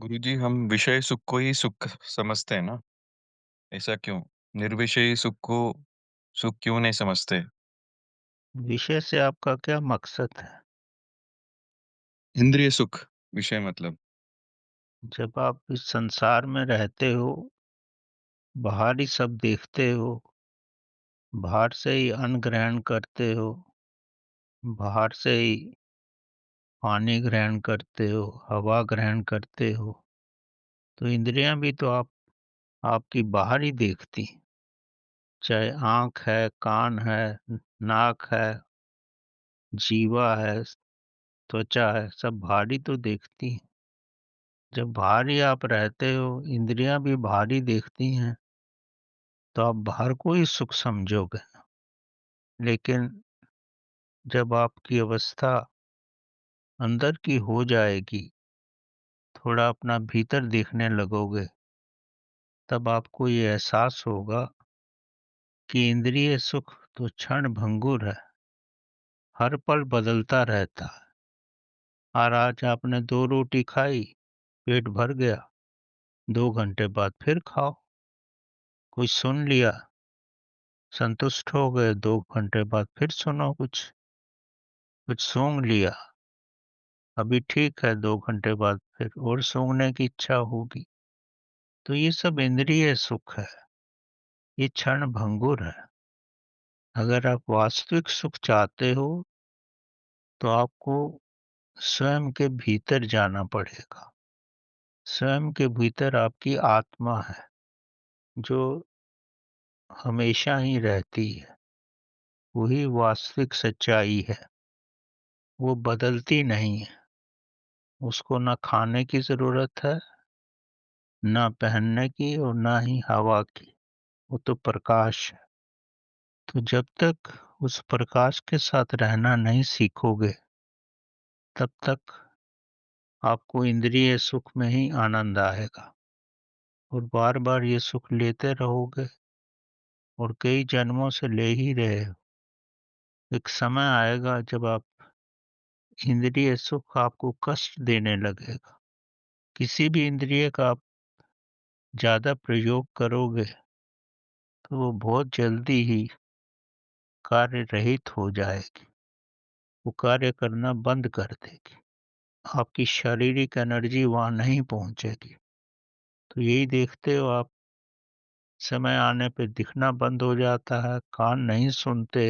गुरुजी, हम विषय सुख को ही सुख समझते हैं ना? ऐसा क्यों? निर्विषयी सुख को सुख क्यों नहीं समझते? विषय से आपका क्या मकसद है? इंद्रिय सुख, विषय मतलब। जब आप इस संसार में रहते हो, बाहर ही सब देखते हो, बाहर से ही अन्न ग्रहण करते हो, बाहर से ही पानी ग्रहण करते हो, हवा ग्रहण करते हो, तो इंद्रियां भी तो आपकी बाहर ही देखती हैं। चाहे आँख है, कान है, नाक है, जीवा है, त्वचा है, सब बाहर ही तो देखती हैं। जब बाहर ही आप रहते हो, इंद्रियां भी बाहर ही देखती हैं, तो आप बाहर को ही सुख समझोगे। लेकिन जब आपकी अवस्था अंदर की हो जाएगी, थोड़ा अपना भीतर देखने लगोगे, तब आपको ये एहसास होगा कि इंद्रिय सुख तो क्षण भंगुर है, हर पल बदलता रहता है। और आज आपने 2 रोटी खाई, पेट भर गया, 2 घंटे बाद फिर खाओ। कुछ सुन लिया, संतुष्ट हो गए, 2 घंटे बाद फिर सुनो कुछ। कुछ सूँघ लिया, अभी ठीक है, 2 घंटे बाद फिर और सूँघने की इच्छा होगी। तो ये सब इंद्रिय सुख है, ये क्षण भंगुर है। अगर आप वास्तविक सुख चाहते हो, तो आपको स्वयं के भीतर जाना पड़ेगा। स्वयं के भीतर आपकी आत्मा है, जो हमेशा ही रहती है। वही वास्तविक सच्चाई है, वो बदलती नहीं है। उसको ना खाने की ज़रूरत है, ना पहनने की और ना ही हवा की। वो तो प्रकाश है। तो जब तक उस प्रकाश के साथ रहना नहीं सीखोगे, तब तक आपको इंद्रिय सुख में ही आनंद आएगा और बार-बार ये सुख लेते रहोगे और कई जन्मों से ले ही रहे हो। एक समय आएगा जब आप इंद्रिय सुख आपको कष्ट देने लगेगा। किसी भी इंद्रिय का आप ज़्यादा प्रयोग करोगे, तो वो बहुत जल्दी ही कार्य रहित हो जाएगी। वो कार्य करना बंद कर देगी। आपकी शारीरिक एनर्जी वहाँ नहीं पहुँचेगी। तो यही देखते हो आप, समय आने पे दिखना बंद हो जाता है, कान नहीं सुनते,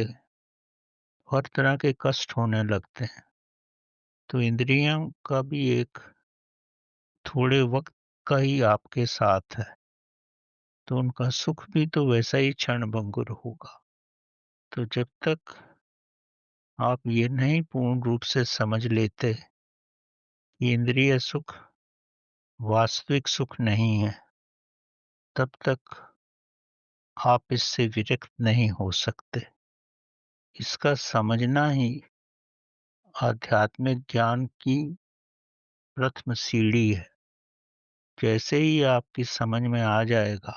हर तरह के कष्ट होने लगते हैं। तो इंद्रियों का भी एक थोड़े वक़्त का ही आपके साथ है, तो उनका सुख भी तो वैसा ही क्षणभंगुर होगा। तो जब तक आप ये नहीं पूर्ण रूप से समझ लेते कि इंद्रिय सुख वास्तविक सुख नहीं है, तब तक आप इससे विरक्त नहीं हो सकते। इसका समझना ही आध्यात्मिक ज्ञान की प्रथम सीढ़ी है। जैसे ही आपकी समझ में आ जाएगा,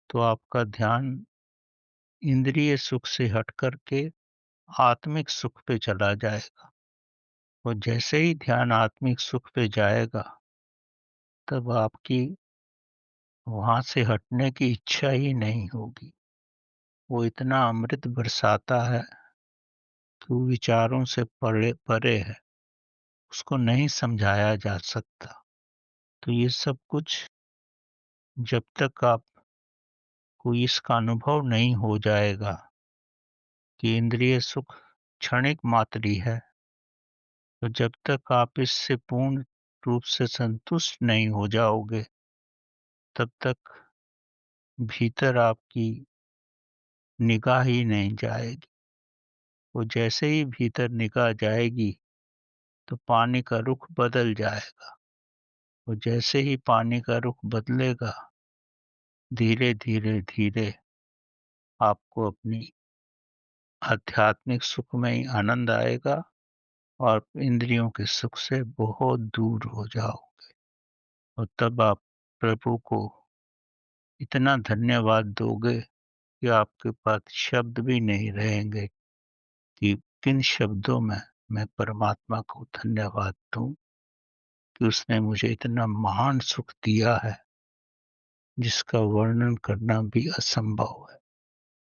तो आपका ध्यान इंद्रिय सुख से हट कर के आत्मिक सुख पे चला जाएगा। और जैसे ही ध्यान आत्मिक सुख पे जाएगा, तब आपकी वहाँ से हटने की इच्छा ही नहीं होगी। वो इतना अमृत बरसाता है कि वो विचारों से परे परे है, उसको नहीं समझाया जा सकता। तो ये सब कुछ जब तक आपको इसका अनुभव नहीं हो जाएगा कि इंद्रिय सुख क्षणिक मात्र ही है, तो जब तक आप इससे पूर्ण रूप से संतुष्ट नहीं हो जाओगे, तब तक भीतर आपकी निगाह ही नहीं जाएगी। वो जैसे ही भीतर निगाह जाएगी, तो पानी का रुख बदल जाएगा। और जैसे ही पानी का रुख बदलेगा, धीरे धीरे धीरे आपको अपनी आध्यात्मिक सुख में ही आनंद आएगा और इंद्रियों के सुख से बहुत दूर हो जाओगे। और तब आप प्रभु को इतना धन्यवाद दोगे कि आपके पास शब्द भी नहीं रहेंगे कि किन शब्दों में मैं परमात्मा को धन्यवाद दूं। कि उसने मुझे इतना महान सुख दिया है, जिसका वर्णन करना भी असंभव है।